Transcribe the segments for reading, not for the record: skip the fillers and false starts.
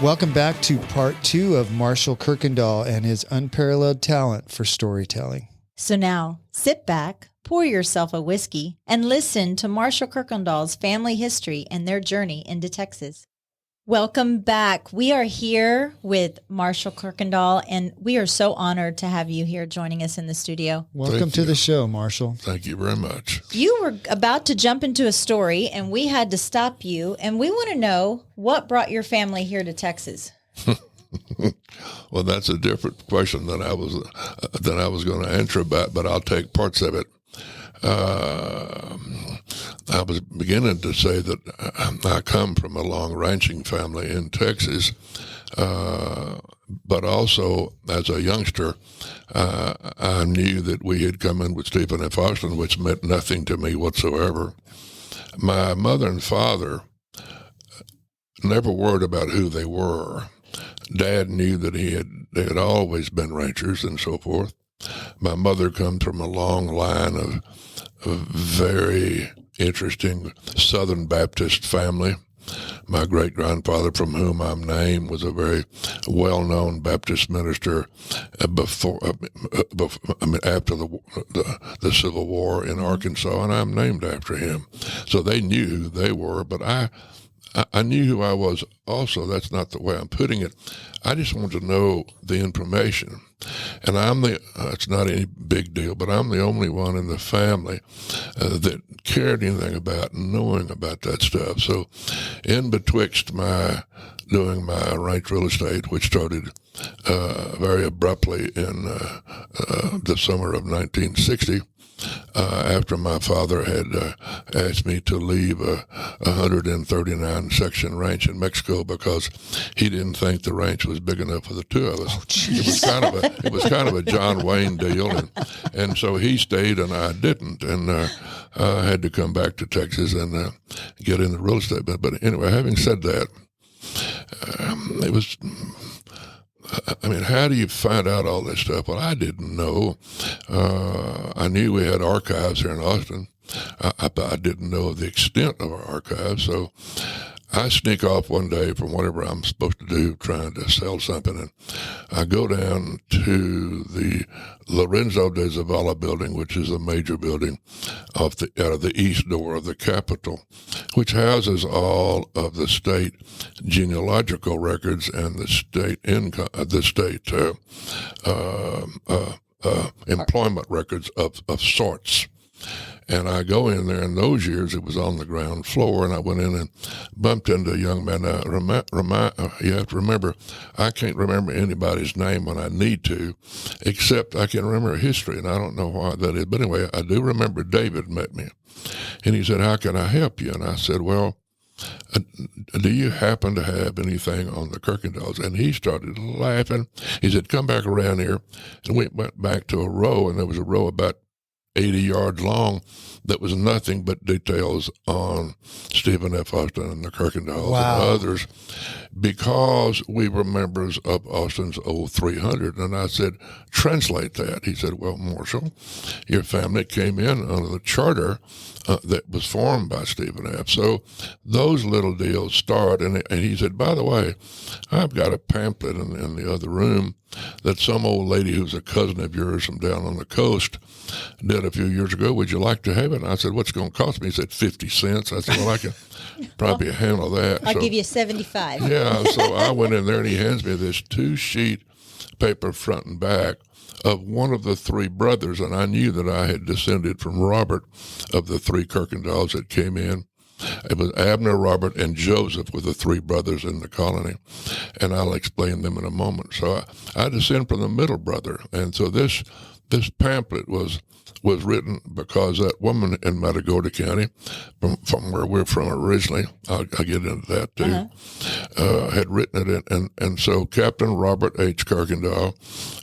Welcome back to part 2 of Marshall Kuykendall and his unparalleled talent for storytelling. So now, sit back, pour yourself a whiskey, and listen to Marshall Kuykendall's family history and their journey into Texas. Welcome back. We are here with Marshall Kuykendall, and we are so honored to have you here joining us in the studio. Welcome to the show, Marshall. Thank you very much. You were about to jump into a story, and we had to stop you, and we want to know what brought your family here to Texas. Well, that's a different question than I was going to answer about, but I'll take parts of it. I was beginning to say that I come from a long ranching family in Texas, but also as a youngster, I knew that we had come in with Stephen F. Austin, which meant nothing to me whatsoever. My mother and father never worried about who they were. Dad knew that they had always been ranchers and so forth. My mother comes from a long line of very interesting Southern Baptist family. My great-grandfather, from whom I'm named, was a very well-known Baptist minister after the Civil War in Arkansas, and I'm named after him. So they knew who they were, but I knew who I was also. That's not the way I'm putting it. I just wanted to know the information. And it's not any big deal, but I'm the only one in the family that cared anything about knowing about that stuff. So in betwixt doing my ranch real estate, which started very abruptly in the summer of 1960, after my father had asked me to leave a 139 section ranch in Mexico because he didn't think the ranch was big enough for the two of us. It was kind of a John Wayne deal, and so he stayed and I didn't, and I had to come back to Texas and get in the real estate. But anyway, having said that, it was. I mean, how do you find out all this stuff? Well, I didn't know. I knew we had archives here in Austin. I didn't know the extent of our archives. So I sneak off one day from whatever I'm supposed to do, trying to sell something, and I go down to the Lorenzo de Zavala building, which is a major building out of the east door of the Capitol, which houses all of the state genealogical records and the state employment records of sorts. And I go in there. In those years, it was on the ground floor, and I went in and bumped into a young man. Now, you have to remember, I can't remember anybody's name when I need to, except I can remember history, and I don't know why that is. But anyway, I do remember David met me, and he said, "How can I help you?" And I said, "Well, do you happen to have anything on the Kuykendalls?" And he started laughing. He said, "Come back around here." And we went back to a row, and there was a row about 80 yards long that was nothing but details on Stephen F. Austin and the Kuykendalls and others, because we were members of Austin's old 300. And I said, "Translate that." He said, "Well, Marshall, your family came in under the charter that was formed by Stephen F." So those little deals start. And he said, "By the way, I've got a pamphlet in the other room that some old lady who's a cousin of yours from down on the coast did a few years ago. Would you like to have it?" And I said, "What's it going to cost me?" He said, 50 cents. I said, "Well, I can probably handle that." I'll give you 75. Yeah, so I went in there, and he hands me this 2-sheet paper front and back of one of the three brothers, and I knew that I had descended from Robert of the three Kuykendalls that came in. It was Abner, Robert, and Joseph were the three brothers in the colony, and I'll explain them in a moment. So I descend from the middle brother, and so this pamphlet was written because that woman in Matagorda County, from where we're from originally, I'll get into that too, had written it. And so Captain Robert H. Kuykendall,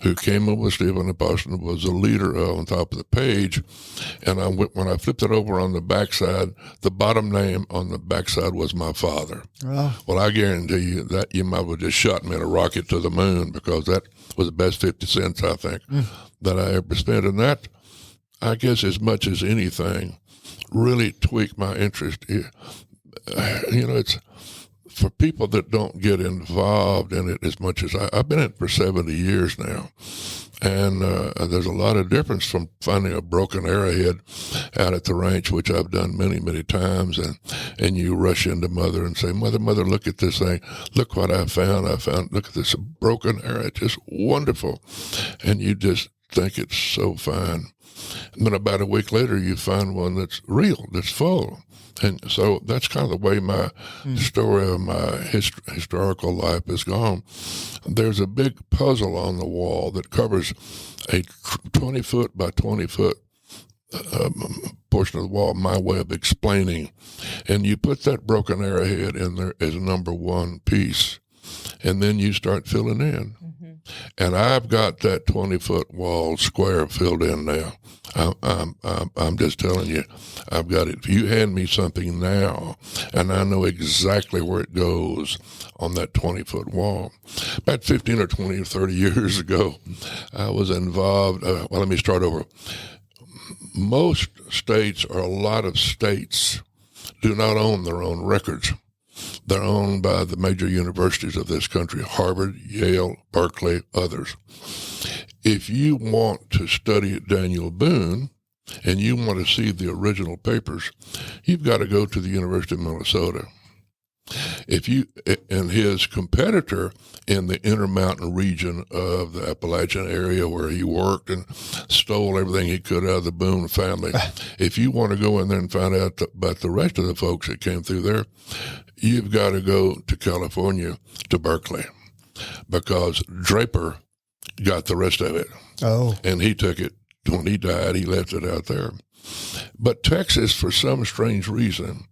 who came up with Stephen F. Austin, was the leader on top of the page. And when I flipped it over on the backside, the bottom name on the backside was my father. Oh. Well, I guarantee you that you might have just shot me in a rocket to the moon, because that was the best 50 cents, I think, that I ever spent. And that, I guess, as much as anything, really tweaked my interest. You know, for people that don't get involved in it as much as I've been in it for 70 years now. And there's a lot of difference from finding a broken arrowhead out at the ranch, which I've done many, many times. And you rush into Mother and say, Mother, look at this thing. Look what I found. Look at this broken arrow. It's just wonderful. And you just think it's so fine. And then about a week later, you find one that's real, that's full. And so that's kind of the way my story of my historical life has gone. There's a big puzzle on the wall that covers a 20-foot by 20-foot portion of the wall, my way of explaining. And you put that broken arrowhead in there as number one piece, and then you start filling in. And I've got that 20-foot wall square filled in now. I'm just telling you, I've got it. If you hand me something now, and I know exactly where it goes on that 20-foot wall. About 15 or 20 or 30 years ago, I was involved. Well, let me start over. Most states, or a lot of states, do not own their own records. They're owned by the major universities of this country, Harvard, Yale, Berkeley, others. If you want to study Daniel Boone and you want to see the original papers, you've got to go to the University of Minnesota. And his competitor in the Intermountain region of the Appalachian area where he worked and stole everything he could out of the Boone family, if you want to go in there and find out about the rest of the folks that came through there, you've got to go to California, to Berkeley, because Draper got the rest of it. Oh. And he took it. When he died, he left it out there. But Texas, for some strange reason,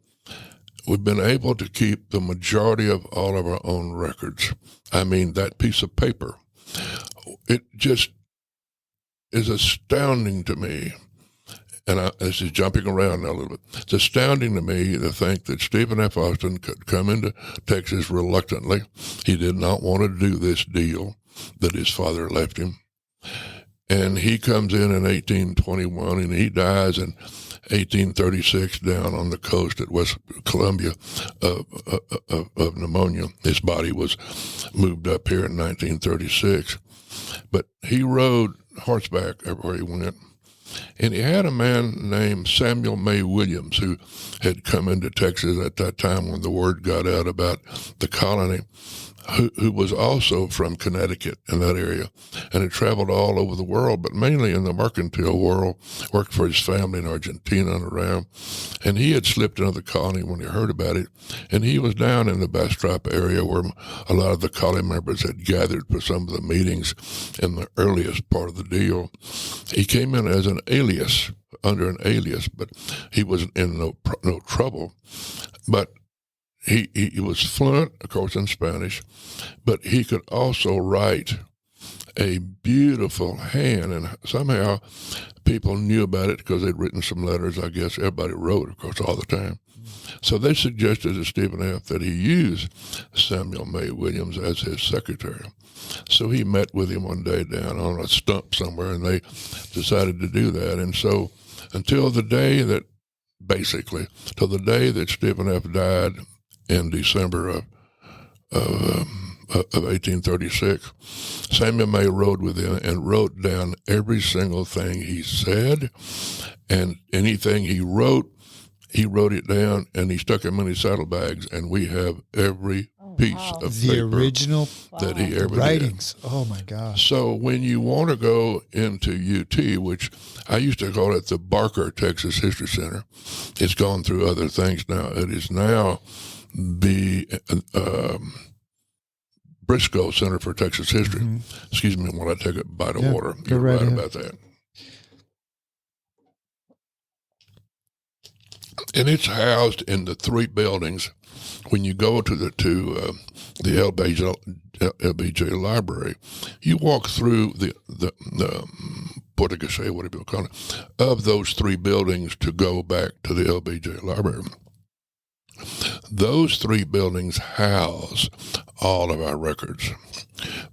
we've been able to keep the majority of all of our own records. I mean, that piece of paper, it just is astounding to me. And this is jumping around now a little bit. It's astounding to me to think that Stephen F. Austin could come into Texas reluctantly. He did not want to do this deal that his father left him. And he comes in 1821, and he dies in 1836 down on the coast at West Columbia of pneumonia. His body was moved up here in 1936. But he rode horseback everywhere he went. And he had a man named Samuel May Williams who had come into Texas at that time when the word got out about the colony, who was also from Connecticut in that area, and had traveled all over the world, but mainly in the mercantile world, worked for his family in Argentina and around. And he had slipped into the colony when he heard about it, and he was down in the Bastrop area where a lot of the colony members had gathered for some of the meetings in the earliest part of the deal. He came in as an alias, under an alias, but he was in no trouble. But he was fluent, of course, in Spanish, but he could also write a beautiful hand, and somehow people knew about it because they'd written some letters. I guess everybody wrote, of course, all the time. So they suggested to Stephen F. that he use Samuel May Williams as his secretary. So he met with him one day down on a stump somewhere, and they decided to do that. And so until the day that Stephen F. died in December of 1836, Samuel May rode with him and wrote down every single thing he said, and anything he wrote it down, and he stuck them in his saddlebags, and we have every piece of the paper original that he ever writings. did. Oh my gosh! So when you want to go into UT, which I used to call it the Barker Texas History Center, it's gone through other things now. It is now the Briscoe Center for Texas History. Mm-hmm. Excuse me while I take a bite of water. You're right about that. And it's housed in the three buildings. When you go to the LBJ library, you walk through the portico, whatever you call it, of those three buildings to go back to the LBJ library. Those three buildings house all of our records,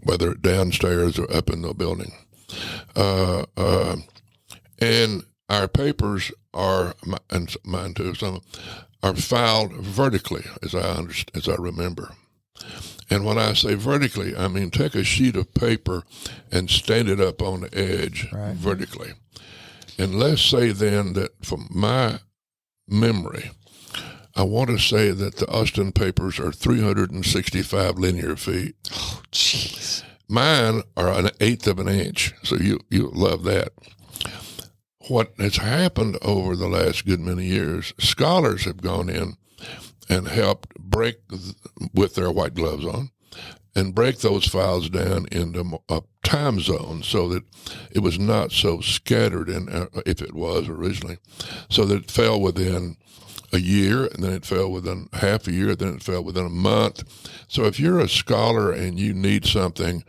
whether downstairs or up in the building. And our papers are, and mine too, some are filed vertically, as I remember. And when I say vertically, I mean take a sheet of paper and stand it up on the edge vertically. And let's say then that from my memory, I want to say that the Austin papers are 365 linear feet. Oh, jeez. Mine are an eighth of an inch, so you love that. What has happened over the last good many years, scholars have gone in and helped break, with their white gloves on, and break those files down into a time zone so that it was not so scattered, if it was originally, so that it fell within a year, and then it fell within half a year, then it fell within a month. So if you're a scholar and you need something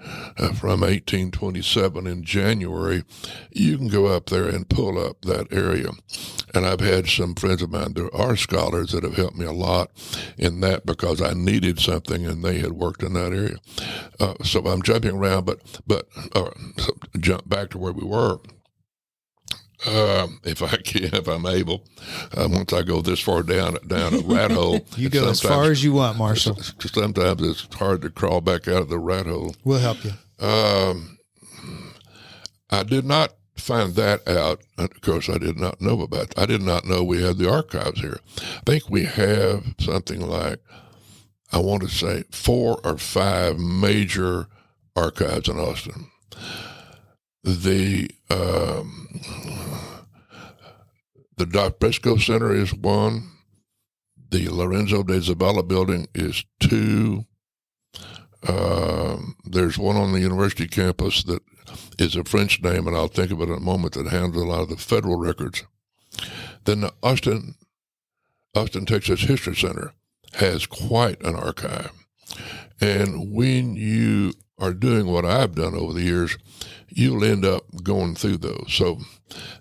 from 1827 in January, you can go up there and pull up that area. And I've had some friends of mine that are scholars that have helped me a lot in that because I needed something and they had worked in that area. So I'm jumping around, but jump back to where we were. If I can, if I'm able, once I go this far down a rat hole. You go as far as you want, Marshall. Sometimes it's hard to crawl back out of the rat hole. We'll help you. I did not find that out. Of course, I did not know about it. I did not know we had the archives here. I think we have something like, I want to say 4 or 5 major archives in Austin. The Doc Briscoe Center is 1. The Lorenzo de Zavala building is 2. There's one on the university campus that is a French name, and I'll think of it in a moment, that handles a lot of the federal records. Then the Austin, Texas History Center has quite an archive. And when you are doing what I've done over the years, you'll end up going through those. So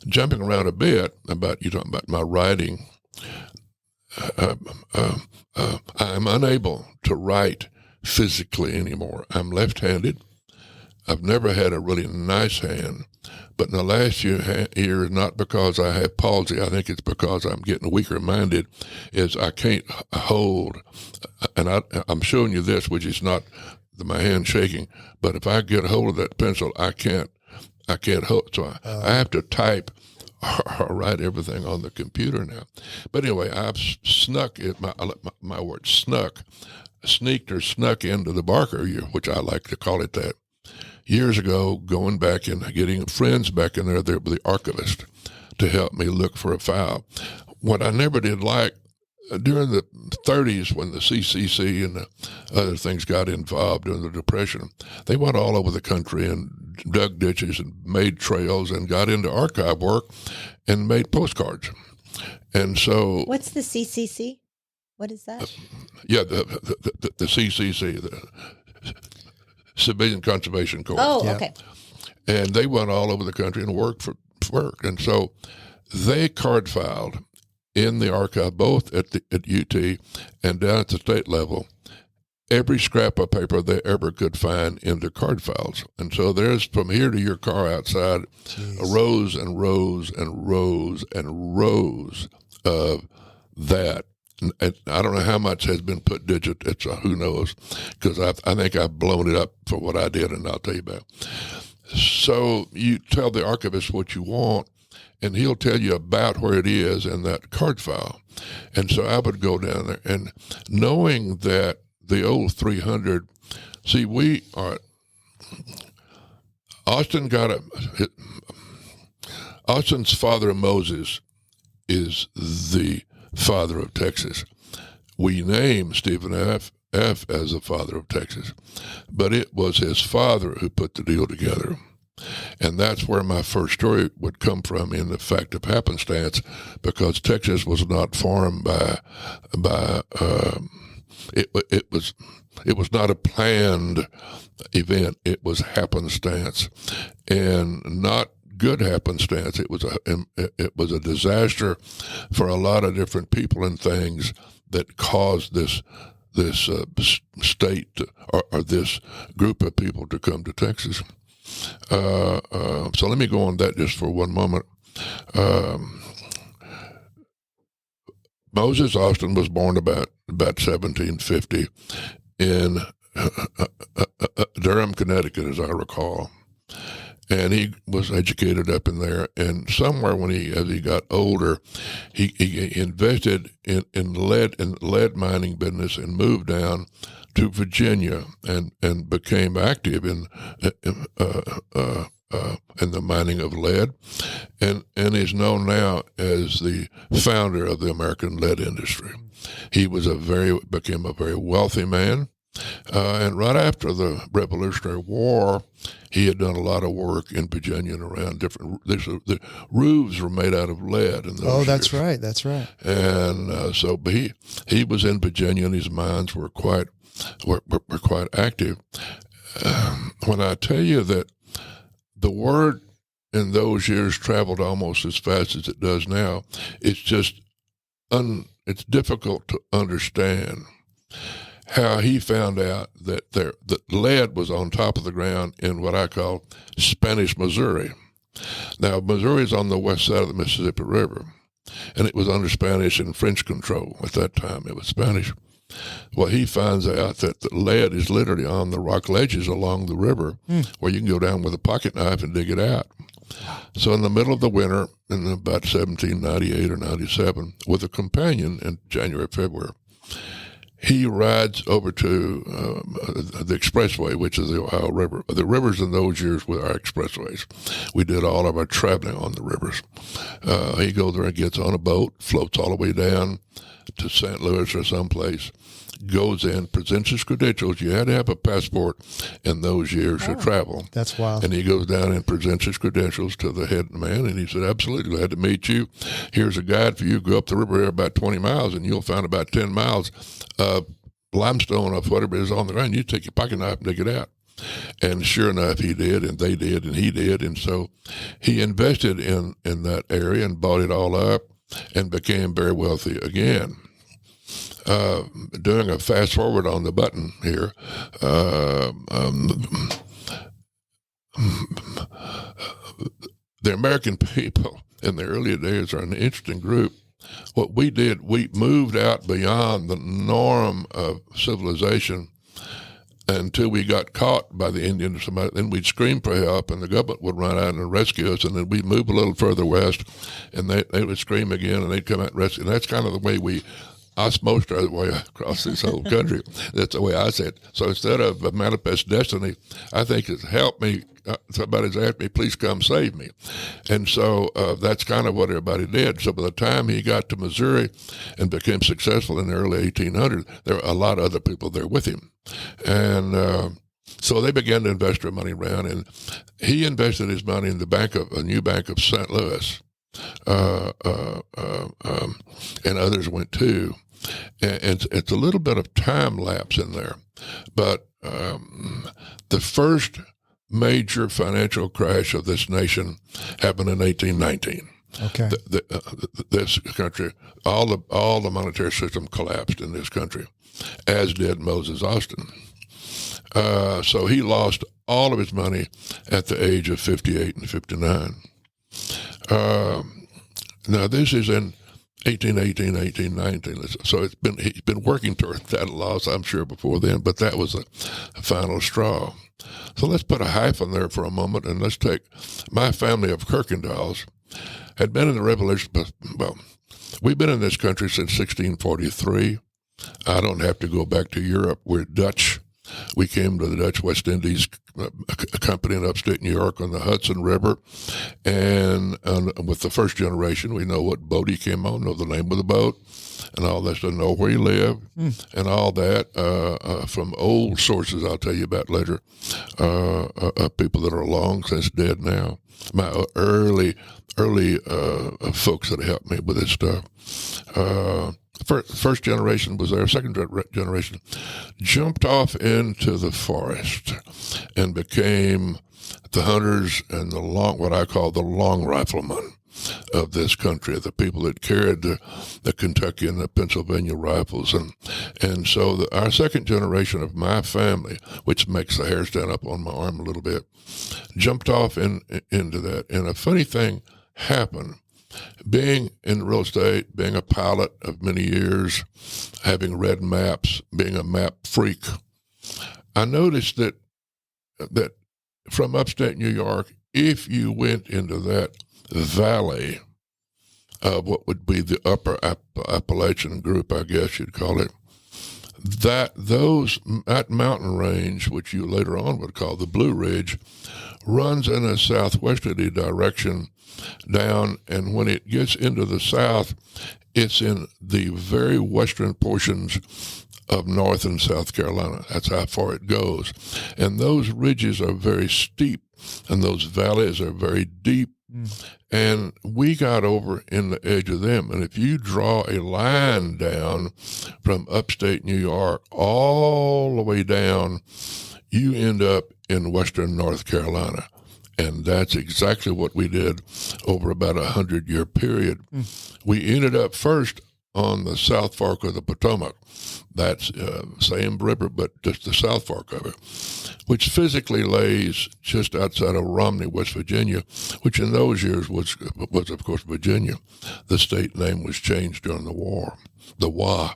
jumping around a bit about, you talking about my writing, I'm unable to write physically anymore. I'm left-handed. I've never had a really nice hand, but in the last year, not because I have palsy, I think it's because I'm getting weaker-minded, is I can't hold, and I'm showing you this, which is not my hand shaking, but if I get a hold of that pencil, I can't hold, so I have to type or write everything on the computer now. But anyway, I've snuck it, my word, sneaked or snuck into the Barker, which I like to call it that, years ago, going back and getting friends back in there with the archivist to help me look for a file. What I never did like, during the 30s, when the CCC and the other things got involved during the Depression, they went all over the country and dug ditches and made trails and got into archive work and made postcards. And so, what's the CCC? What is that? The CCC, the Civilian Conservation Corps. Oh, okay. And they went all over the country and worked for work. And so they card filed in the archive, both at UT and down at the state level, every scrap of paper they ever could find in the card files. And so there's, from here to your car outside, rows and rows and rows and rows of that. And I don't know how much has been put digit. It's who knows, because I think I've blown it up for what I did, and I'll tell you about it. So you tell the archivist what you want, and he'll tell you about where it is in that card file. And so I would go down there, and knowing that the old 300, see, we are, Austin's father Moses is the father of Texas. We name Stephen F. as the father of Texas, but it was his father who put the deal together. And that's where my first story would come from, in the fact of happenstance, because Texas was not formed it was not a planned event. It was happenstance, and not good happenstance. It was a disaster for a lot of different people and things that caused this state or this group of people to come to Texas. So let me go on that just for one moment. Moses Austin was born about 1750 in Durham, Connecticut, as I recall. And he was educated up in there. And somewhere as he got older, he invested in lead mining business and moved down to Virginia and became active in the mining of lead, and is known now as the founder of the American lead industry. He became a very wealthy man. And right after the Revolutionary War, he had done a lot of work in Virginia and around the roofs were made out of lead. In those that's years. right. That's right. And but he was in Virginia, and his mines were quite active. When I tell you that the word in those years traveled almost as fast as it does now, it's just it's difficult to understand how he found out that lead was on top of the ground in what I call Spanish Missouri. Now, Missouri is on the west side of the Mississippi River, and it was under Spanish and French control at that time. It was Spanish. Well, he finds out that the lead is literally on the rock ledges along the river where you can go down with a pocket knife and dig it out. So in the middle of the winter, in about 1798 or 97, with a companion in January, February, he rides over to the expressway, which is the Ohio River. The rivers in those years were our expressways. We did all of our traveling on the rivers. He goes there and gets on a boat, floats all the way down to St. Louis or someplace, goes in, presents his credentials. You had to have a passport in those years to travel. That's wild. And he goes down and presents his credentials to the head man, and he said, absolutely, glad to meet you. Here's a guide for you. Go up the river here about 20 miles, and you'll find about 10 miles of limestone of whatever is on the ground. You take your pocket knife and dig it out. And sure enough, he did, and they did, and he did. And so he invested in that area and bought it all up and became very wealthy again. Doing a fast forward on the button here, the American people in the early days are an interesting group. What we did, we moved out beyond the norm of civilization until we got caught by the Indians or somebody. Then we'd scream for help, and the government would run out and rescue us, and then we'd move a little further west, and they would scream again, and they'd come out and rescue. And that's kind of the way we osmosed our way across this whole country. That's the way I say it. So instead of a manifest destiny, I think it's helped me. Somebody's asked me, please come save me. And so that's kind of what everybody did. So by the time he got to Missouri and became successful in the early 1800s, there were a lot of other people there with him. And so they began to invest their money around, and he invested his money in a new bank of St. Louis. And others went too. And it's a little bit of time lapse in there. But the first major financial crash of this nation happened in 1819. Okay. This country, all the monetary system collapsed in this country, as did Moses Austin. So he lost all of his money at the age of 58 and 59. Now this is in 1818, 1819. So he's been working toward that loss, I'm sure, before then, but that was a final straw. So let's put a hyphen there for a moment, and let's take my family of Kuykendalls had been in the Revolution. Well, we've been in this country since 1643. I don't have to go back to Europe. We're Dutch. We came to the Dutch West Indies Company in upstate New York on the Hudson River. And with the first generation, we know what boat he came on, know the name of the boat, and all that stuff, know where he lived, and all that from old sources I'll tell you about later, people that are long since dead now. My early folks that helped me with this stuff. First generation was there. Second generation jumped off into the forest and became the hunters and what I call the long riflemen of this country, the people that carried the Kentucky and the Pennsylvania rifles. And so our second generation of my family, which makes the hair stand up on my arm a little bit, jumped off into that. And a funny thing happened. being in real estate, being a pilot of many years, having read maps, being a map freak, I noticed that from upstate New York, if you went into that valley of what would be the upper Appalachian group, I guess you'd call it, that mountain range, which you later on would call the Blue Ridge, runs in a southwesterly direction down, and when it gets into the south, it's in the very western portions of North and South Carolina. That's how far it goes. And those ridges are very steep, and those valleys are very deep. And we got over in the edge of them. And if you draw a line down from upstate New York all the way down, you end up in western North Carolina. And that's exactly what we did over about 100-year period. We ended up first on the South Fork of the Potomac. That's same river, but just the South Fork of it, which physically lays just outside of Romney, West Virginia, which in those years was of course Virginia. The state name was changed during the war, the WA.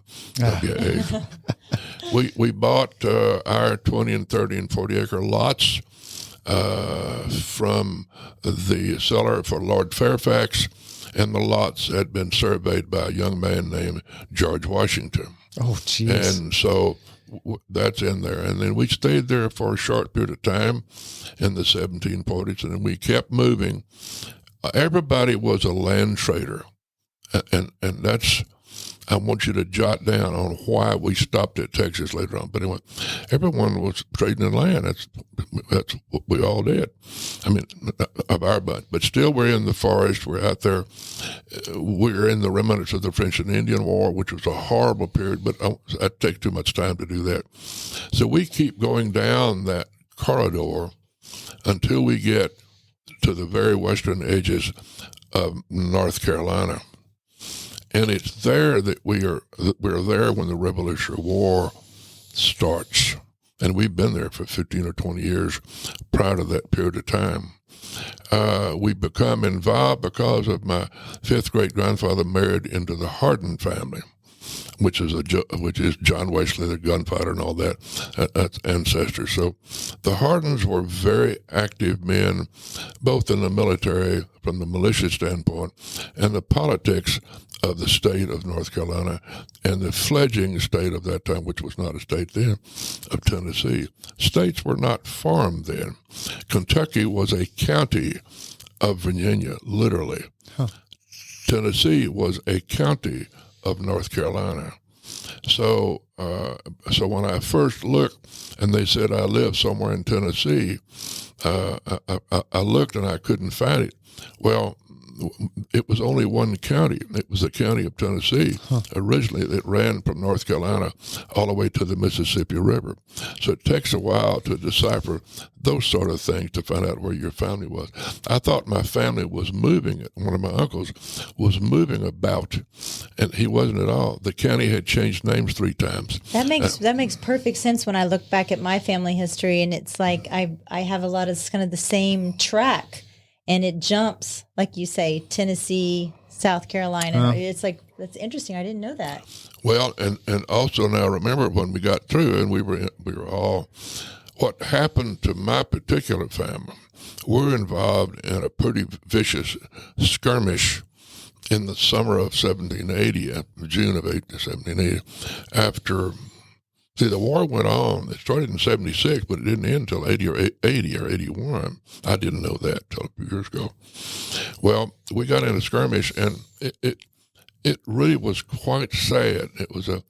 We bought our 20 and 30 and 40 acre lots from the seller for Lord Fairfax, and the lots had been surveyed by a young man named George Washington. Oh, geez. And so that's in there. And then we stayed there for a short period of time in the 1740s, and then we kept moving. Everybody was a land trader, and that's, I want you to jot down on why we stopped at Texas later on. But anyway, everyone was trading in land. That's what we all did. I mean, of our bunch. But still, we're in the forest. We're out there. We're in the remnants of the French and Indian War, which was a horrible period, but I'd take too much time to do that. So we keep going down that corridor until we get to the very western edges of North Carolina. And it's there that we're there when the Revolutionary War starts. And we've been there for 15 or 20 years prior to that period of time. We become involved because of my fifth great-grandfather married into the Hardin family, which is John Wesley, the gunfighter, and all that. That's ancestors. So the Hardins were very active men, both in the military, from the militia standpoint, and the politics of the state of North Carolina and the fledgling state of that time, which was not a state then, of Tennessee. States were not formed then. Kentucky was a county of Virginia, literally. Huh. Tennessee was a county of North Carolina. So when I first looked and they said I live somewhere in Tennessee, I looked and I couldn't find it. Well, it was only one county. It was the county of Tennessee. Huh. Originally, it ran from North Carolina all the way to the Mississippi River. So it takes a while to decipher those sort of things to find out where your family was. I thought my family was moving. One of my uncles was moving about, and he wasn't at all. The county had changed names 3 times. That makes perfect sense when I look back at my family history, and it's like I have a lot of kind of the same track. And it jumps, like you say, Tennessee, South Carolina. It's like, that's interesting. I didn't know that. Well, and also now remember when we got through and we were all, what happened to my particular family, we're involved in a pretty vicious skirmish in the summer of 1780, June of 1780, after. See, the war went on. It started in 76, but it didn't end until 80 or 81. I didn't know that until a few years ago. Well, we got in a skirmish, and it really was quite sad. It was a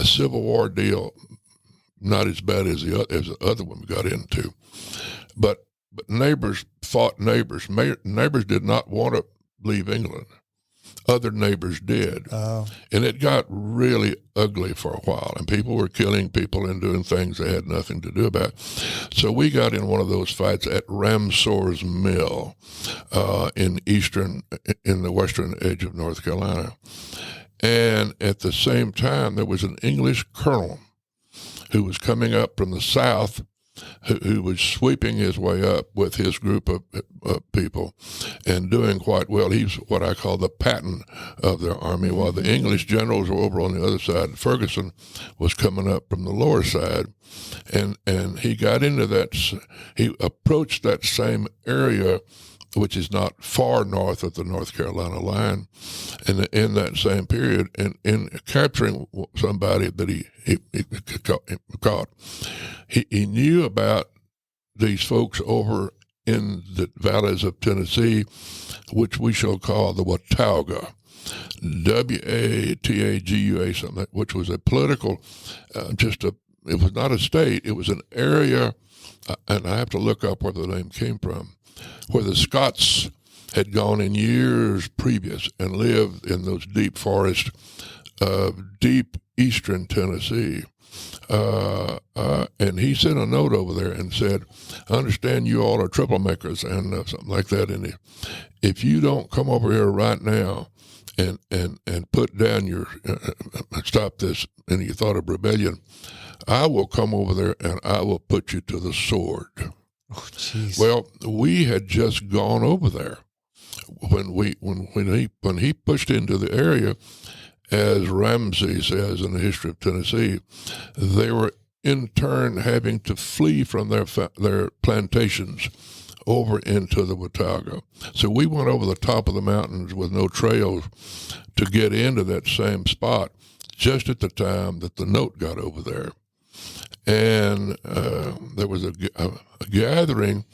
Civil War deal, not as bad as the other one we got into. But neighbors fought neighbors. Neighbors did not want to leave England. Other neighbors did. Oh. And it got really ugly for a while, and people were killing people and doing things they had nothing to do about. So we got in one of those fights at Ramsor's Mill in the western edge of North Carolina. And at the same time, there was an English colonel who was coming up from the south who was sweeping his way up with his group of people and doing quite well. He's what I call the Patton of their army, while the English generals were over on the other side. Ferguson was coming up from the lower side, and he got into that. He approached that same area, which is not far north of the North Carolina line, and in that same period, in capturing somebody that he caught, he knew about these folks over in the valleys of Tennessee, which we shall call the Watauga, Watagua, something, which was a political, it was not a state, it was an area, and I have to look up where the name came from, where the Scots had gone in years previous and lived in those deep forests of deep eastern Tennessee. And he sent a note over there and said, I understand you all are troublemakers and something like that. And if you don't come over here right now and put down your, stop this, any thought of rebellion, I will come over there and I will put you to the sword. Oh, jeez. Well, we had just gone over there when he pushed into the area. As Ramsay says in the history of Tennessee, they were in turn having to flee from their plantations over into the Watauga. So we went over the top of the mountains with no trails to get into that same spot just at the time that the note got over there. And there was a gathering.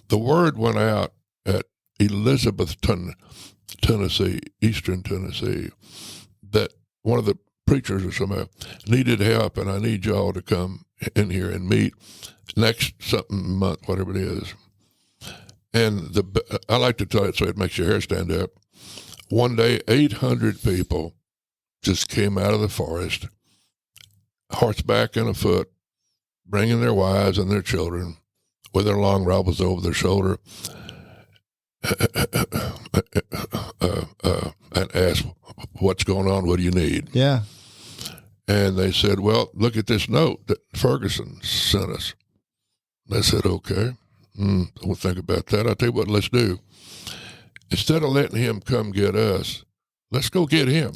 The word went out at Elizabethton, Tennessee, eastern Tennessee, that one of the preachers or somebody needed help, and I need y'all to come in here and meet next something month, whatever it is. And I like to tell it so it makes your hair stand up. One day, 800 people just came out of the forest, horseback and afoot, bringing their wives and their children with their long rifles over their shoulder, and asked, what's going on? What do you need? Yeah. And they said, well, look at this note that Ferguson sent us. I said, okay, we'll think about that. I'll tell you what, let's do. Instead of letting him come get us, let's go get him.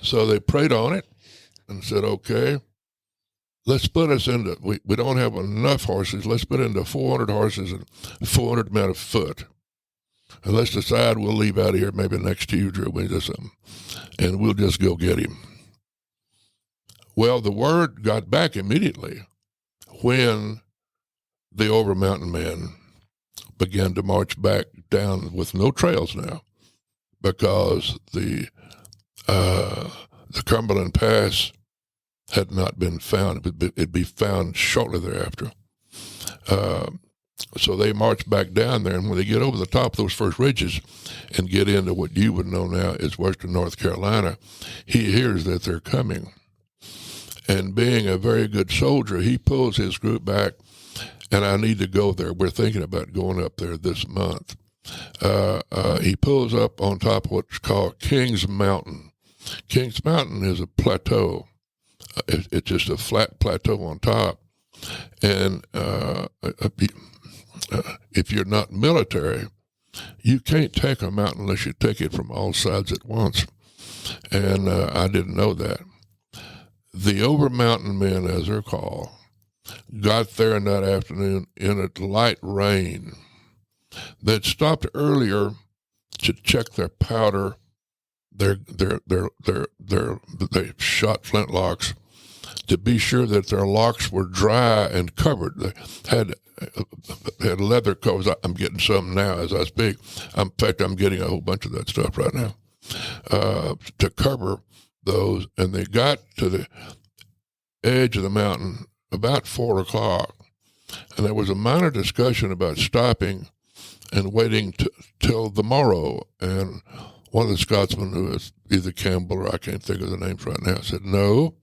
So they prayed on it and said, okay, let's split us into, we don't have enough horses. Let's split into 400 horses and 400 men of foot. And let's decide we'll leave out of here maybe next Tuesday or Wednesday or something, and we'll just go get him. Well, the word got back immediately when the Over Mountain men began to march back down with no trails now, because the Cumberland Pass had not been found. It'd be found shortly thereafter. So they march back down there, and when they get over the top of those first ridges and get into what you would know now is western North Carolina, he hears that they're coming. And being a very good soldier, he pulls his group back, and I need to go there. We're thinking about going up there this month. He pulls up on top of what's called Kings Mountain. Kings Mountain is a plateau. It's just a flat plateau on top. And if you're not military, you can't take a mountain unless you take it from all sides at once. And I didn't know that. The Over Mountain men, as they're called, got there in that afternoon in a light rain. They'd stopped earlier to check their powder. They shot flintlocks to be sure that their locks were dry and covered. They had leather covers. I'm getting some now as I speak. In fact, I'm getting a whole bunch of that stuff right now to cover those. And they got to the edge of the mountain about 4 o'clock, and there was a minor discussion about stopping and waiting till the morrow. And one of the Scotsmen, who is either Campbell or I can't think of the names right now, said, no,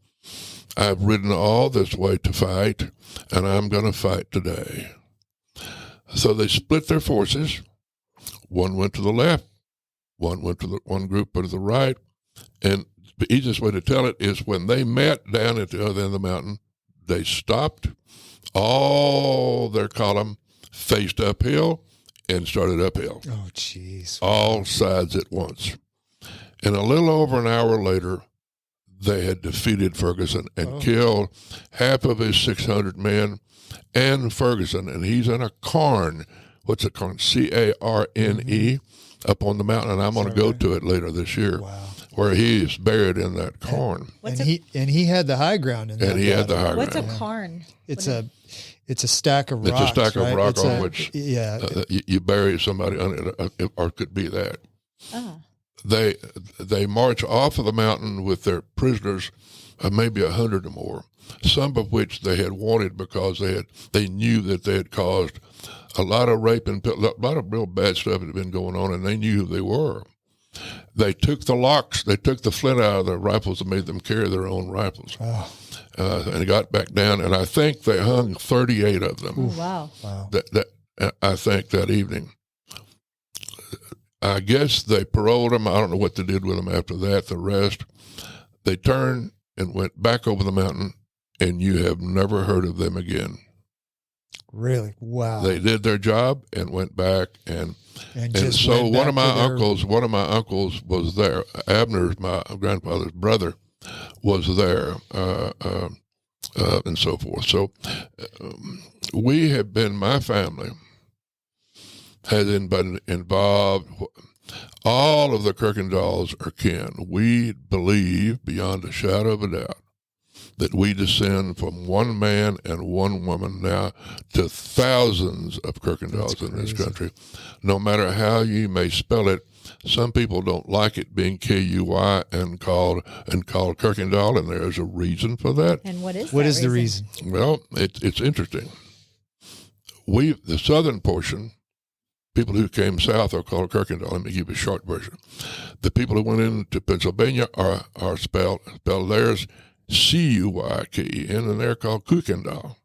I've ridden all this way to fight, and I'm going to fight today. So they split their forces. One went to the left, one group went to the right, and the easiest way to tell it is when they met down at the other end of the mountain, they stopped. All their column faced uphill and started uphill. Oh, jeez. All sides at once. And a little over an hour later, they had defeated Ferguson and killed half of his 600 men and Ferguson. And he's in a cairn. What's a cairn? C-A-R-N-E, up on the mountain. And I'm going to go to it later this year. Wow. Where he is buried in that cairn. And he had the high ground in that. And he had the high ground. What's a cairn? It's a stack of rocks. It's a stack of rock It's on which you bury somebody on it, or it could be that. Oh. They march off of the mountain with their prisoners, maybe 100 or more, some of which they had wanted because they knew that they had caused a lot of rape and a lot of real bad stuff had been going on, and they knew who they were. They took the locks, they took the flint out of their rifles and made them carry their own rifles. Oh. And got back down, and I think they hung 38 of them. Oh, wow. I think that evening. I guess they paroled them. I don't know what they did with them after that. The rest, they turned and went back over the mountain, and you have never heard of them again. Really? Wow. They did their job and went back, and so one of my uncles was there. Abner's, my grandfather's brother, was there, and so forth. So we have been, my family has been involved. All of the Kuykendalls are kin. We believe, beyond a shadow of a doubt, that we descend from one man and one woman now to thousands of Kuykendalls in this country. No matter how you may spell it, some people don't like it being K-U-Y and called Kuykendall, and there's a reason for that. And what is the reason? Well, it's interesting. The southern portion, people who came south are called Kuykendall. Let me give you a short version. The people who went into Pennsylvania are spelled theirs C-U-Y-K-E-N, and they're called Kuykendall.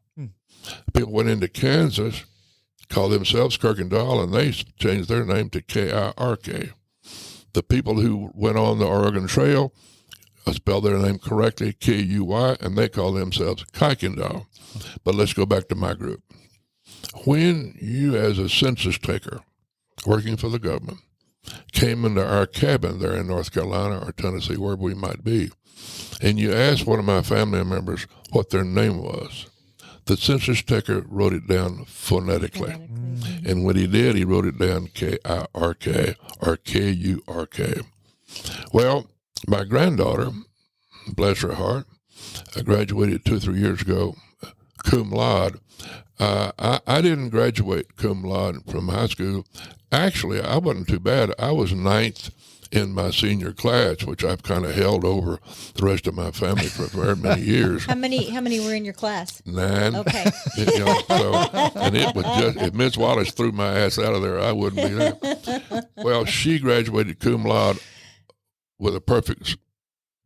People went into Kansas, called themselves Kuykendall, and they changed their name to K-I-R-K. The people who went on the Oregon Trail spelled their name correctly, K-U-Y, and they call themselves Kuykendall. But let's go back to my group. When you, as a census taker, working for the government, came into our cabin there in North Carolina or Tennessee, wherever we might be, and you asked one of my family members what their name was, the census taker wrote it down phonetically. And when he did, he wrote it down K-I-R-K or K-U-R-K. Well, my granddaughter, bless her heart, graduated 2 or 3 years ago, cum laude. I didn't graduate cum laude from high school. Actually, I wasn't too bad. I was 9th in my senior class, which I've kind of held over the rest of my family for very many years. How many were in your class? 9. Okay. And it was just, if Miss Wallace threw my ass out of there, I wouldn't be there. Well, she graduated cum laude with a perfect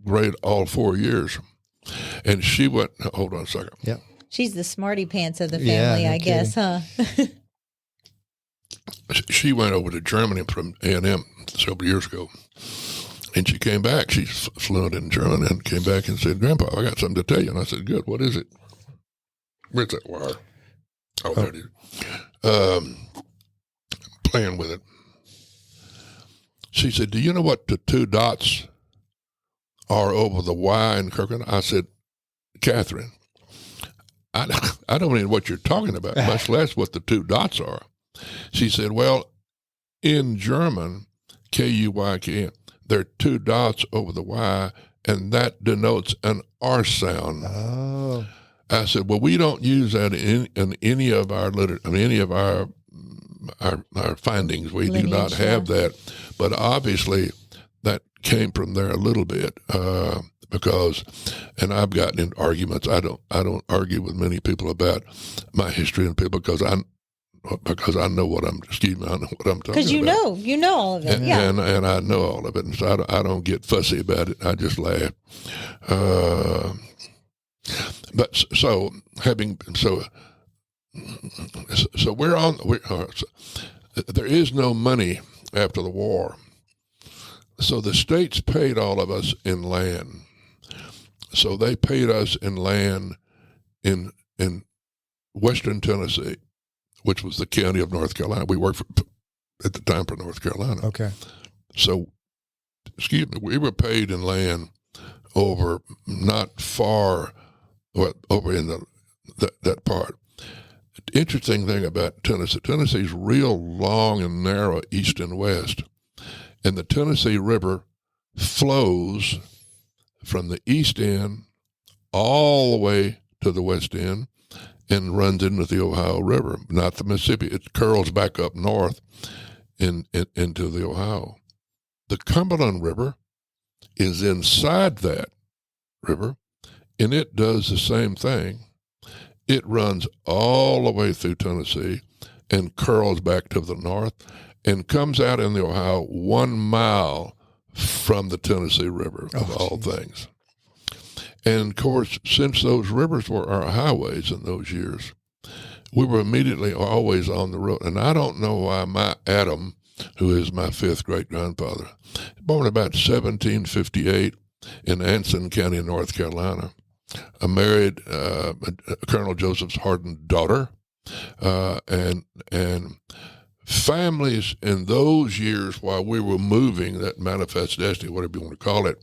grade all 4 years. And she went, hold on a second. Yeah. She's the smarty pants of the family, I guess, huh? She went over to Germany from A&M several years ago, and she came back. She's fluent in German, and came back and said, "Grandpa, I got something to tell you." And I said, "Good. What is it?" Where's that wire? Oh, there it is. Playing with it. She said, "Do you know what the 2 dots are over the Y in Kuykendall?" I said, "Catherine, I don't know what you're talking about, much less what the 2 dots are." She said, "Well, in German, K-U-Y-K-N, there are 2 dots over the Y, and that denotes an R sound." Oh. I said, "Well, we don't use that in any of our our findings. We do not have that, but obviously that came from there a little bit because." And I've gotten in arguments. I don't argue with many people about my history and people because I know what I'm. Excuse me, I know what I'm talking about. Because you know all of it. And I know all of it, and so I don't get fussy about it. I just laugh. But so we're on. There is no money after the war, so the states paid all of us in land. So they paid us in land in western Tennessee, which was the county of North Carolina. We worked at the time for North Carolina. Okay. So, we were paid in land over not far, over in that part. The interesting thing about Tennessee's real long and narrow east and west, and the Tennessee River flows from the east end all the way to the west end and runs into the Ohio River, not the Mississippi. It curls back up north into the Ohio. The Cumberland River is inside that river, and it does the same thing. It runs all the way through Tennessee and curls back to the north and comes out in the Ohio 1 mile from the Tennessee River, of all things. And, of course, since those rivers were our highways in those years, we were immediately always on the road. And I don't know why my Adam, who is my fifth great-grandfather, born about 1758 in Anson County, North Carolina, married Colonel Joseph Hardin's daughter, and families in those years while we were moving, that manifest destiny, whatever you want to call it,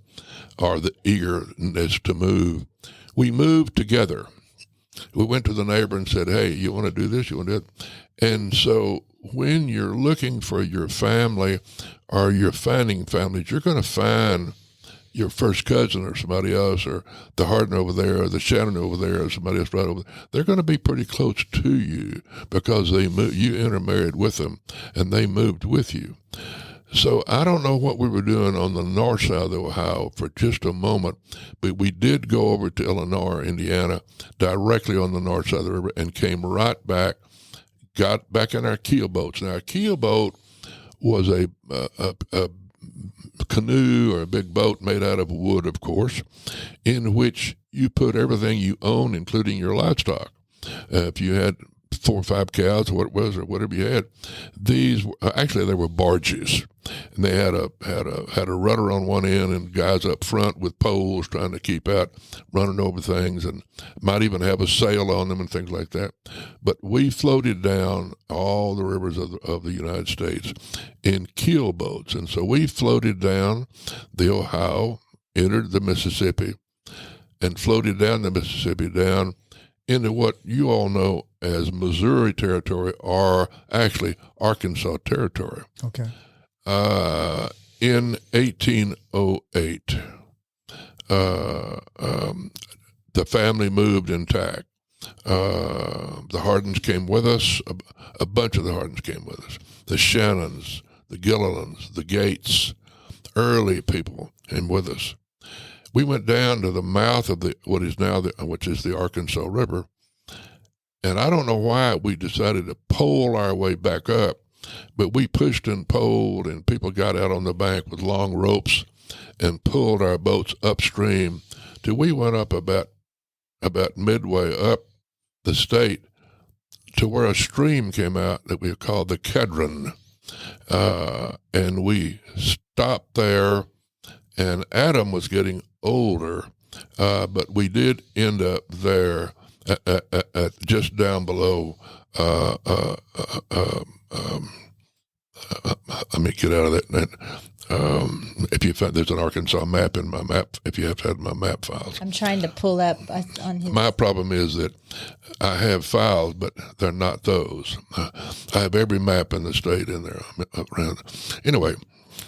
or the eagerness to move, we moved together. We went to the neighbor and said, hey, you want to do this? You want to do it? And so when you're looking for your family or you're finding families, you're going to find your first cousin or somebody else, or the Hardin over there, or the Shannon over there, or somebody else right over there. They're going to be pretty close to you because you intermarried with them and they moved with you. So I don't know what we were doing on the north side of the Ohio for just a moment, but we did go over to Illinois or Indiana directly on the north side of the river and came right back, got back in our keel boats. Now, our keel boat was a canoe or a big boat made out of wood, of course, in which you put everything you own, including your livestock. If you had 4 or 5 cows, or what it was, or whatever you had, these actually they were barges, and they had a rudder on one end and guys up front with poles trying to keep out running over things, and might even have a sail on them and things like that. But we floated down all the rivers of the United States in keel boats, and so we floated down the Ohio, entered the Mississippi, and floated down the Mississippi down into what you all know as Missouri Territory, or actually Arkansas Territory. Okay. In 1808, the family moved intact. The Hardins came with us. A bunch of the Hardins came with us. The Shannons, the Gillilands, the Gates, early people came with us. We went down to the mouth of which is the Arkansas River, and I don't know why we decided to pole our way back up, but we pushed and poled, and people got out on the bank with long ropes and pulled our boats upstream till we went up about midway up the state to where a stream came out that we called the Kedron, and we stopped there. And Adam was getting older, but we did end up there at just down below. Let me get out of that. If you find, there's an Arkansas map in my map. If you have had my map files, I'm trying to pull up on his. My problem is that I have files, but they're not those. I have every map in the state in there around. Anyway,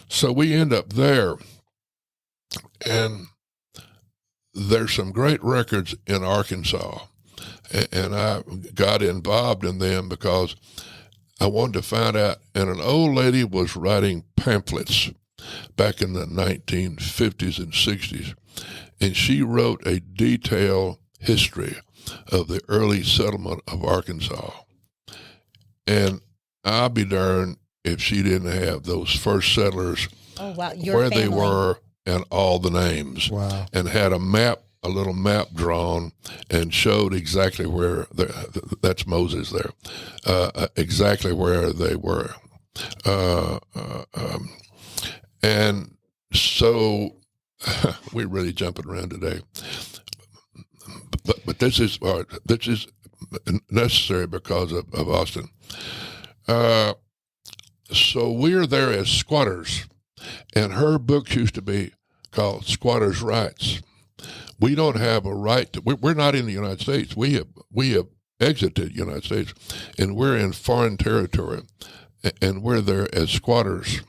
so we end up there. And there's some great records in Arkansas, and I got involved in them because I wanted to find out. And an old lady was writing pamphlets back in the 1950s and 60s, and she wrote a detailed history of the early settlement of Arkansas. And I'll be darned if she didn't have those first settlers where they were and all the names. Wow. And had a little map drawn and showed exactly where, that's Moses there, exactly where they were. And so we're really jumping around today. But this is necessary because of Austin. So we're there as squatters, and her books used to be called Squatters' Rights. We don't have a right to. We're not in the United States. We have exited the United States, and we're in foreign territory, and we're there as squatters.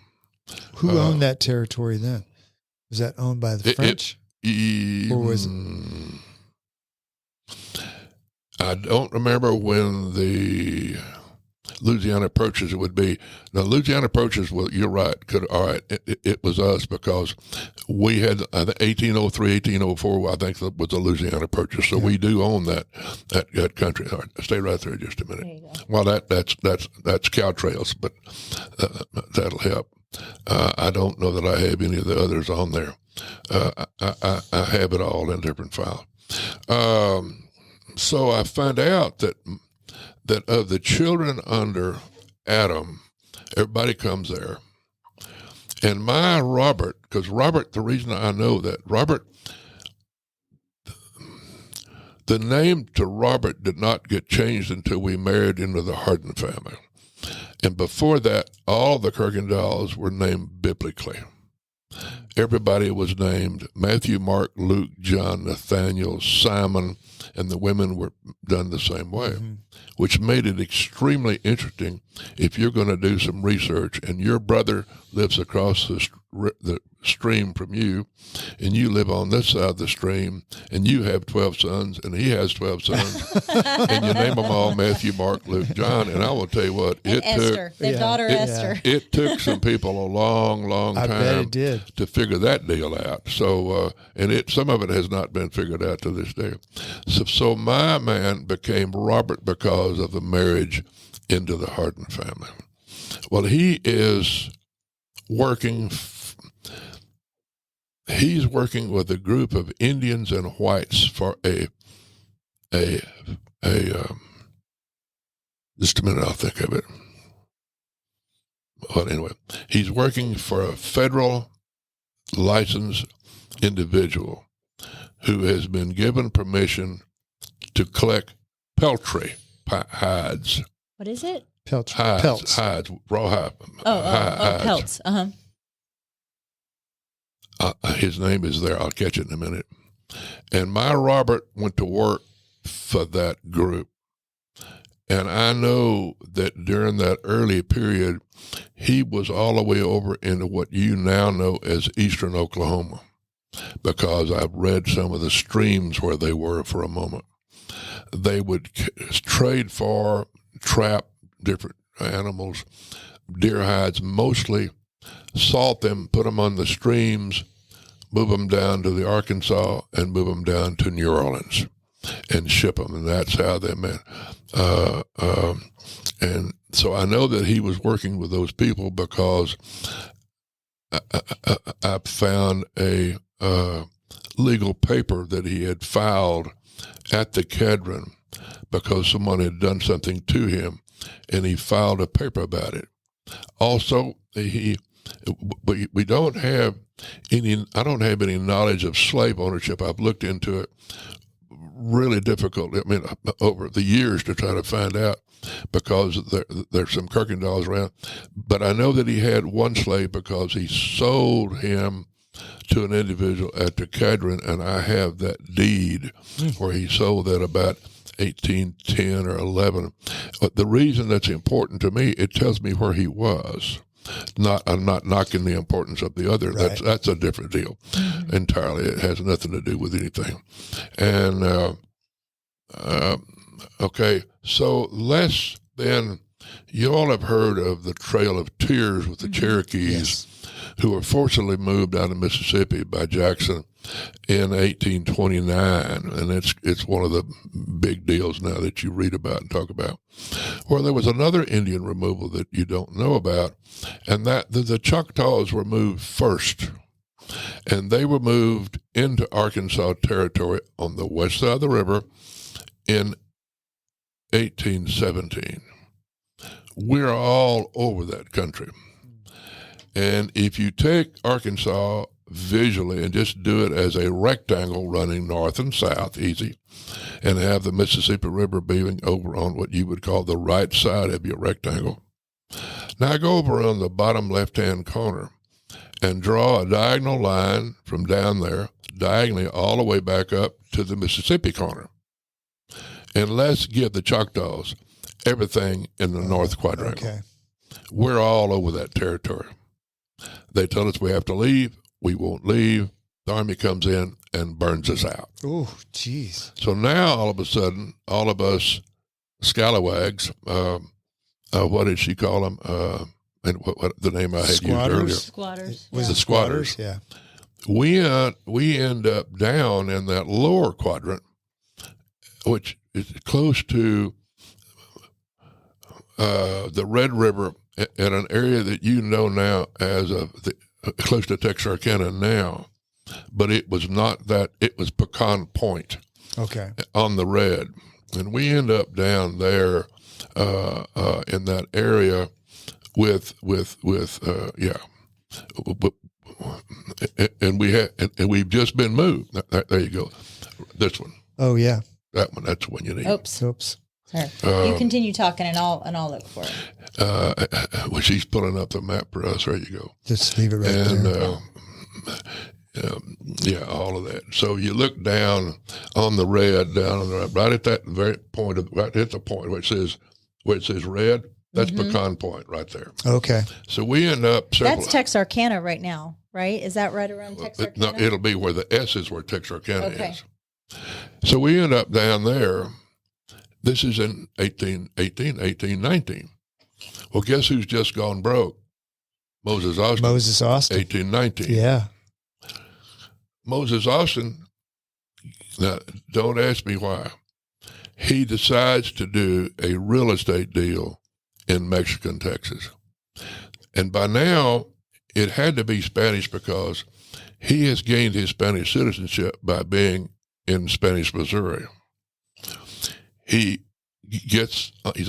Who owned that territory then? Was that owned by the French? Or was it? I don't remember when the Louisiana Purchase would be. Now, Louisiana Purchase, well, you're right. It was us because we had 1803, 1804, I think that was the Louisiana Purchase. So we do own that country. All right, stay right there just a minute. There you go. Well, that's cow trails, but that'll help. I don't know that I have any of the others on there. I have it all in different files. So I find out that of the children under Adam, everybody comes there. And my Robert, because Robert, the reason I know that, Robert, the name to Robert did not get changed until we married into the Hardin family. And before that, all the Kuykendalls were named biblically. Everybody was named Matthew, Mark, Luke, John, Nathaniel, Simon, and the women were done the same way, which made it extremely interesting if you're going to do some research and your brother lives across the stream from you, and you live on this side of the stream, and you have 12 sons, and he has 12 sons, and you name them all Matthew, Mark, Luke, John, and I will tell you what, Esther, their daughter Esther. It took some people a long I bet time it did. to figure that deal out. So, and some of it has not been figured out to this day. So my man became Robert because of the marriage into the Hardin family. Well, he is working. He's working with a group of Indians and whites for a just a minute, I'll think of it. Well, anyway, he's working for a federal licensed individual who has been given permission to collect peltry hides. What is it? Pelts. Hides, raw hide. Oh, pelts. His name is there. I'll catch it in a minute. And my Robert went to work for that group. And I know that during that early period, he was all the way over into what you now know as eastern Oklahoma, because I've read some of the streams where they were for a moment. They would trade for, trap different animals, deer hides, mostly salt them, put them on the streams, move them down to the Arkansas, and move them down to New Orleans and ship them. And that's how they met. And so I know that he was working with those people because I found a legal paper that he had filed at the Kedron because someone had done something to him, and he filed a paper about it. Also, we don't have any. I don't have any knowledge of slave ownership. I've looked into it. Really difficult. I mean, over the years to try to find out, because there's some Kuykendalls around. But I know that he had one slave because he sold him to an individual at the Kedron, and I have that deed where he sold that about 1810 or 11. But the reason that's important to me, it tells me where he was. I'm not knocking the importance of the other. Right. That's a different deal entirely. It has nothing to do with anything. And okay, so less than, you all have heard of the Trail of Tears with the Cherokees, who were forcibly moved out of Mississippi by Jackson in 1829, and it's one of the big deals now that you read about and talk about. Well, there was another Indian removal that you don't know about, and that the Choctaws were moved first, and they were moved into Arkansas Territory on the west side of the river in 1817. We're all over that country. And if you take Arkansas, visually and just do it as a rectangle running north and south, easy, and have the Mississippi River being over on what you would call the right side of your rectangle. Now go over on the bottom left-hand corner and draw a diagonal line from down there, diagonally all the way back up to the Mississippi corner. And let's give the Choctaws everything in the North Quadrangle. Okay. We're all over that territory. They tell us we have to leave. We won't leave. The Army comes in and burns us out. Oh, geez. So now, all of a sudden, all of us scalawags, what did she call them? And what the name I had used earlier? Squatters. The squatters. Yeah. We end up down in that lower quadrant, which is close to the Red River, in an area that you know now as close to Texarkana now, but it was not that. It was Pecan Point. Okay. On the Red, and we end up down there in that area with and we've just been moved. There you go. This one. Oh yeah. That one. That's the one you need. Oops. Sorry. You continue talking, and I'll look for it. Well, she's pulling up the map for us. There you go. Just leave it right there. Yeah, all of that. So you look down on the Red, down on the right at that very point, right at the point where it says Red. That's Pecan Point right there. Okay. So we end up. That's Texarkana right now, right? Is that right around Texarkana? No, it'll be where the S is where Texarkana Okay. is. So we end up down there. This is in 1819. Well, guess who's just gone broke? Moses Austin. 1819. Yeah. Moses Austin, now don't ask me why, he decides to do a real estate deal in Mexican Texas. And by now, it had to be Spanish because he has gained his Spanish citizenship by being in Spanish Missouri. He's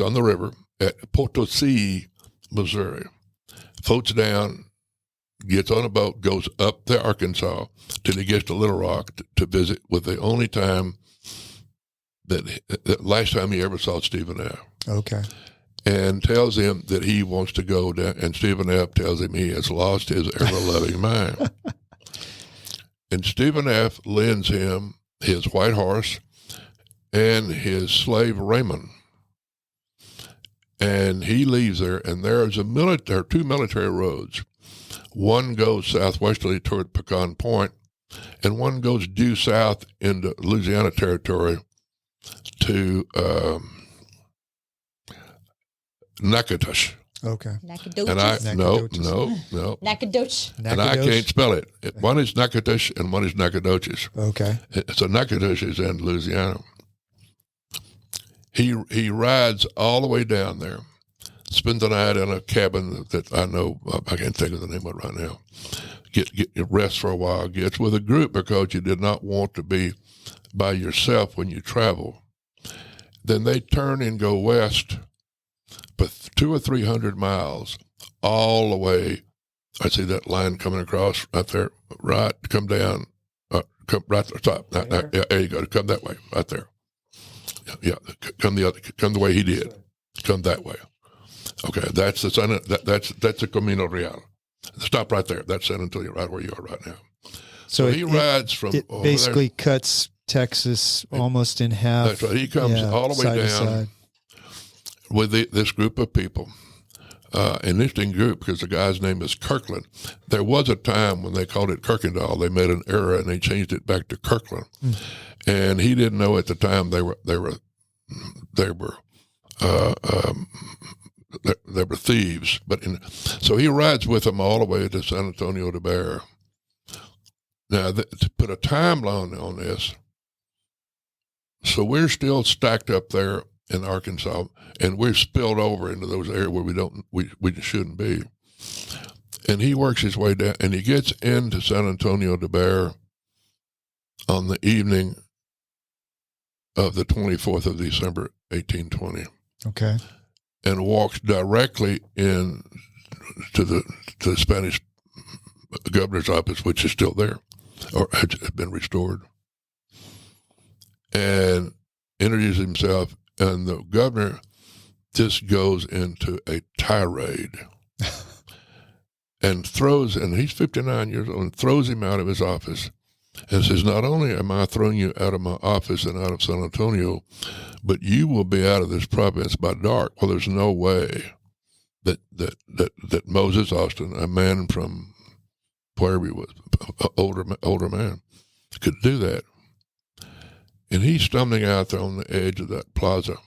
on the river at Potosi, Missouri, floats down, gets on a boat, goes up to Arkansas till he gets to Little Rock to visit with the only time that last time he ever saw Stephen F. Okay. And tells him that he wants to go down, and Stephen F. tells him he has lost his ever-loving mind. And Stephen F. lends him his white horse and his slave Raymond. And he leaves there, and there are two military roads. One goes southwesterly toward Pecan Point, and one goes due south into Louisiana territory to Natchitoches. Okay. Nacogdoches. And no. Nacogdoches. And I can't spell it. One is Natchitoches and one is Nacogdoches. Okay. So Nacogdoches is in Louisiana. He rides all the way down there, spends the night in a cabin that I know, I can't think of the name of it right now. Get rest for a while, gets with a group because you did not want to be by yourself when you travel. Then they turn and go west, but 200 or 300 miles all the way. I see that line coming across right there, right, come down, come right to the top. There you go, come that way, right there. Yeah, come the way he did. Come that way. Okay, that's the Camino Real. Stop right there. That's San Antonio, right where you are right now. So he rides from. It basically cuts Texas almost in half. That's right. He comes all the way down with this group of people. An interesting group because the guy's name is Kirkland. There was a time when they called it Kuykendall. They made an error and they changed it back to Kirkland. And he didn't know at the time they were thieves. So he rides with them all the way to San Antonio de Bear. Now, to put a timeline on this, so we're still stacked up there in Arkansas, and we're spilled over into those areas where we shouldn't be. And he works his way down, and he gets into San Antonio de Bear on the evening of the 24th of December, 1820. Okay. And walks directly in to the Spanish governor's office, which is still there, or had been restored, and introduces himself, and the governor just goes into a tirade and he's 59 years old, and throws him out of his office and says, not only am I throwing you out of my office and out of San Antonio, but you will be out of this province by dark. Well, there's no way that Moses Austin, a man from wherever he was, older man, could do that. And he's stumbling out there on the edge of that plaza,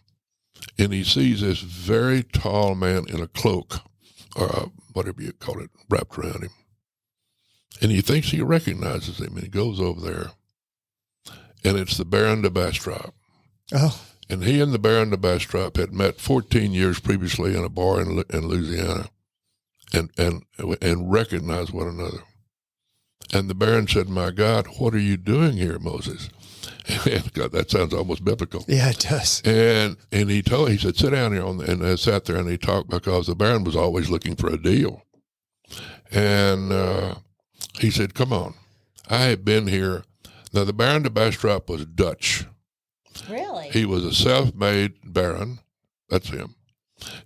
and he sees this very tall man in a cloak, or whatever you call it, wrapped around him. And he thinks he recognizes him, and he goes over there, and it's the Baron de Bastrop. Oh. And he and the Baron de Bastrop had met 14 years previously in a bar in Louisiana, and recognized one another. And the Baron said, "My God, what are you doing here, Moses?" And God, that sounds almost biblical. Yeah, it does. And he said, "Sit down here," and I sat there and he talked, because the Baron was always looking for a deal. And he said, "Come on, I have been here." Now, the Baron de Bastrop was Dutch. Really? He was a self-made baron. That's him.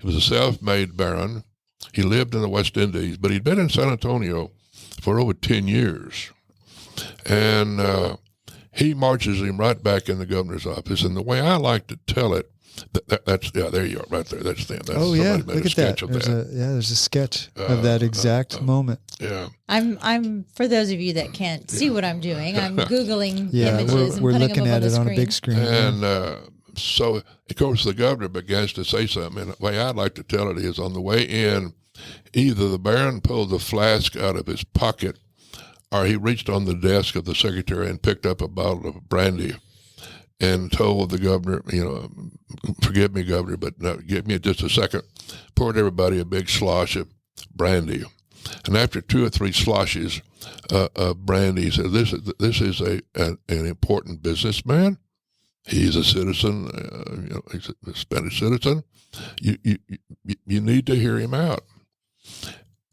He was a self-made baron. He lived in the West Indies, but he'd been in San Antonio for over 10 years. And he marches him right back in the governor's office. And the way I like to tell it, that's there you are, right there. That's them. That's look at that. Of that. There's a sketch of that exact moment. Yeah. I'm for those of you that can't see what I'm doing, I'm Googling images and we're putting looking them up at on it the on screen. a big screen. And so, of course, the governor begins to say something. And the way I'd like to tell it is, on the way in, either the Baron pulled the flask out of his pocket, or he reached on the desk of the secretary and picked up a bottle of brandy and told the governor, "Forgive me, Governor, but no, give me just a second." Poured everybody a big slosh of brandy. And after 2 or 3 sloshes of brandy, he said, this is an important businessman. He's a citizen, he's a Spanish citizen. You need to hear him out.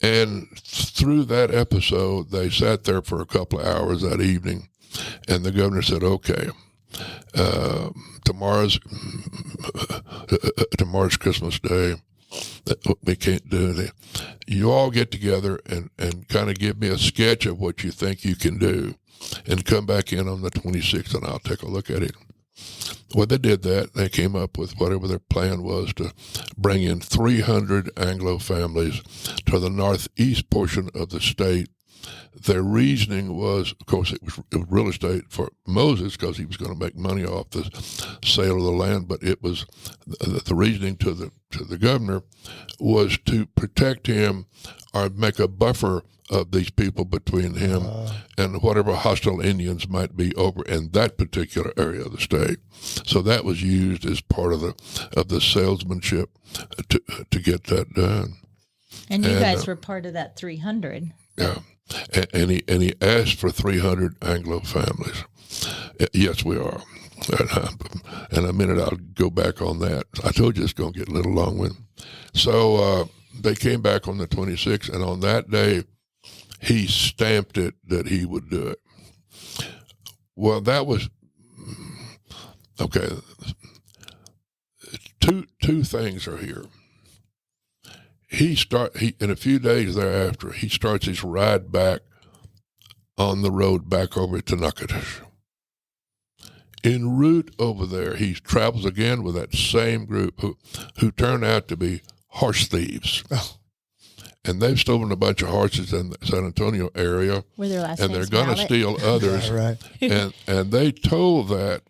And through that episode, they sat there for a couple of hours that evening, and the governor said, "Okay, tomorrow's Christmas Day. We can't do anything. You all get together and kind of give me a sketch of what you think you can do, and come back in on the 26th, and I'll take a look at it." Well, they did that. They came up with whatever their plan was to bring in 300 Anglo families to the northeast portion of the state. Their reasoning was, of course, it was real estate for Moses, because he was going to make money off the sale of the land. But it was the reasoning to the governor was to protect him, or make a buffer of these people between him and whatever hostile Indians might be over in that particular area of the state. So that was used as part of the salesmanship to get that done. And you guys were part of that 300. Yeah. And he asked for 300 Anglo families. Yes, we are. And a minute I'll go back on that. I told you it's going to get a little long-winded. So they came back on the 26th, and on that day, he stamped it that he would do it. Well, that was, okay, two things are here. In a few days thereafter, he starts his ride back on the road back over to Natchitoches. En route over there, he travels again with that same group who turned out to be horse thieves. Oh. And they've stolen a bunch of horses in the San Antonio area, Were their last and they're names going to Mallett? steal others. Right. And they told that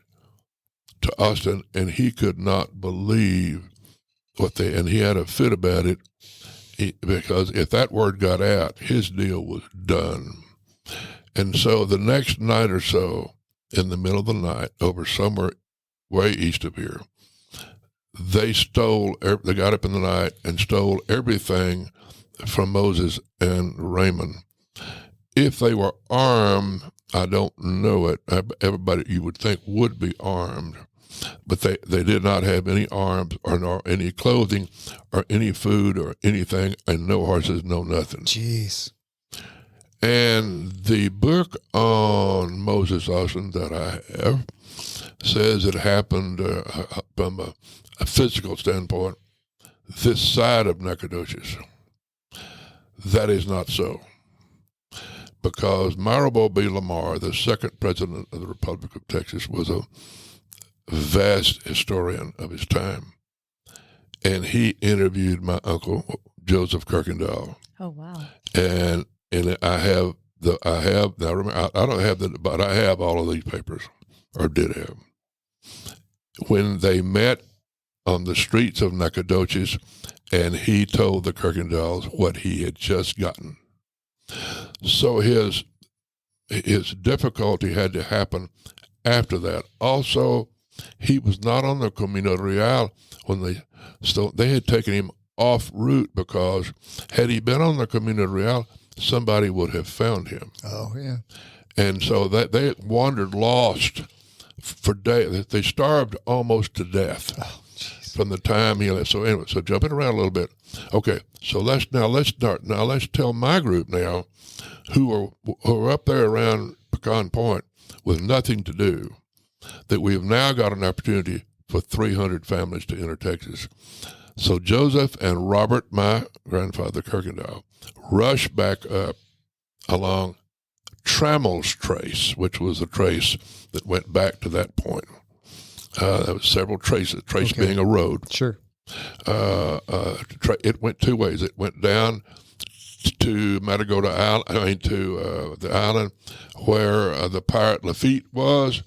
to Austin, and he could not believe and he had a fit about it, because if that word got out, his deal was done. And so the next night or so, in the middle of the night, over somewhere way east of here, they got up in the night and stole everything from Moses and Raymond. If they were armed, I don't know it. Everybody you would think would be armed, but they did not have any arms or any clothing or any food or anything, and no horses, no nothing. Jeez. And the book on Moses Austin that I have says it happened from a physical standpoint this side of Nacogdoches. That is not so. Because Marable B. Lamar, the second president of the Republic of Texas, was a vast historian of his time. And he interviewed my uncle, Joseph Kuykendall. Oh, wow. And I don't have but I have all of these papers, or did have. When they met on the streets of Nacogdoches, and he told the Kuykendalls what he had just gotten. So his difficulty had to happen after that. Also, he was not on the Camino Real when they had taken him off route, because had he been on the Camino Real, somebody would have found him. Oh, yeah. And so that they wandered lost for days. They starved almost to death from the time he left. So anyway, so jumping around a little bit. Okay, so let's start. Now let's tell my group now, who are up there around Pecan Point with nothing to do, that we have now got an opportunity for 300 families to enter Texas. So Joseph and Robert, my grandfather Kuykendall, rushed back up along Trammell's Trace, which was a trace that went back to that point. There was several traces, being a road. Sure. It went two ways. It went down to Matagorda Island, to the island where the pirate Lafitte was,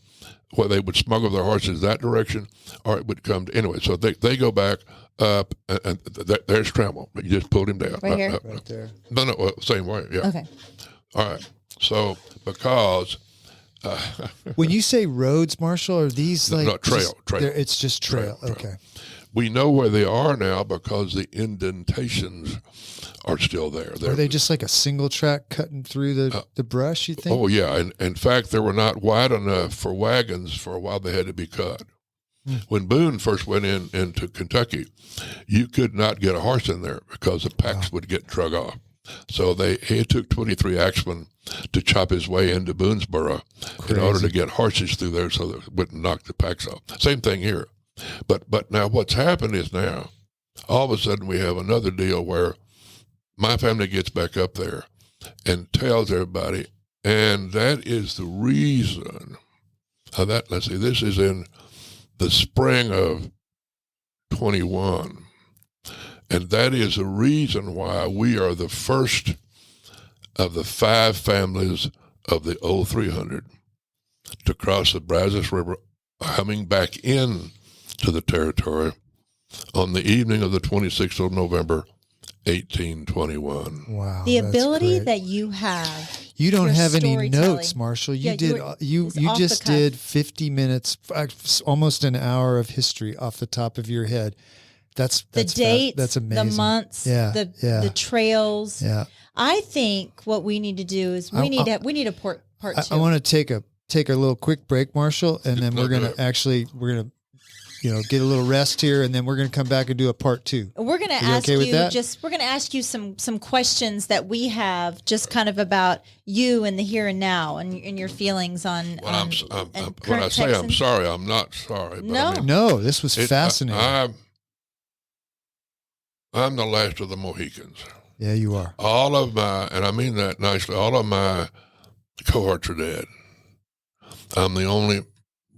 where they would smuggle their horses that direction, or it would come to, anyway. So they go back up, and there's Trammell. You just pulled him down. Right here? Right there. No, same way, yeah. Okay. All right. So because when you say roads, Marshall, are these like no, trail? It's just trail. Trail. Okay. We know where they are now because the indentations are still there. Are they just like a single track cutting through the brush, you think? Oh, yeah. And in fact, they were not wide enough for wagons for a while. They had to be cut. When Boone first went into Kentucky, you could not get a horse in there because the packs would get drug off. So he took 23 axemen to chop his way into Boonesboro in order to get horses through there so that it wouldn't knock the packs off. Same thing here. But now what's happened is now, all of a sudden we have another deal where my family gets back up there and tells everybody, and that is the reason let's see, this is in the spring of 21. And that is the reason why we are the first of the 5 families of the old 300 to cross the Brazos River, coming back in to the territory on the evening of the 26th of November, 1821. Wow. The ability great. that you have. You don't have any storytelling. notes, Marshall. You Yeah, you just did 50 minutes, almost an hour of history off the top of your head. That's the dates, that's amazing. the months, the trails. Yeah. I think what we need to do is we need a part two. I want to take a little quick break, Marshall, and then we're gonna get a little rest here, and then we're gonna come back and do a part 2. We're gonna ask we're gonna ask you some questions that we have, just kind of about you and the here and now, and your feelings on. Well, when I say I'm sorry, I'm not sorry. But No, this was fascinating. I'm the last of the Mohicans. Yeah, you are. All of my, and I mean that nicely, all of my cohorts are dead. I'm the only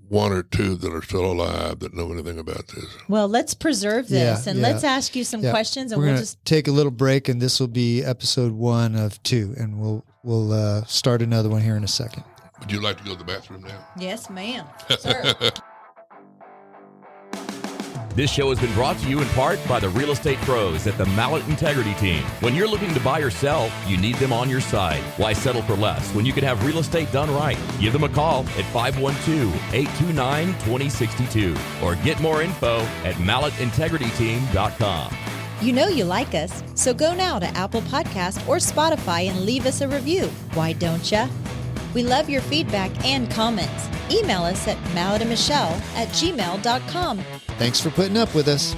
one or two that are still alive that know anything about this. Well, let's preserve this, and let's ask you some questions, and we'll just take a little break, and this will be episode 1 of 2, and we'll start another one here in a second. Would you like to go to the bathroom now? Yes, ma'am. Sir. This show has been brought to you in part by the real estate pros at the Mallett Integrity Team. When you're looking to buy or sell, you need them on your side. Why settle for less when you can have real estate done right? Give them a call at 512-829-2062 or get more info at mallettintegrityteam.com. You know you like us, so go now to Apple Podcast or Spotify and leave us a review. Why don't ya? We love your feedback and comments. Email us at malletandmichelle@gmail.com. Thanks for putting up with us.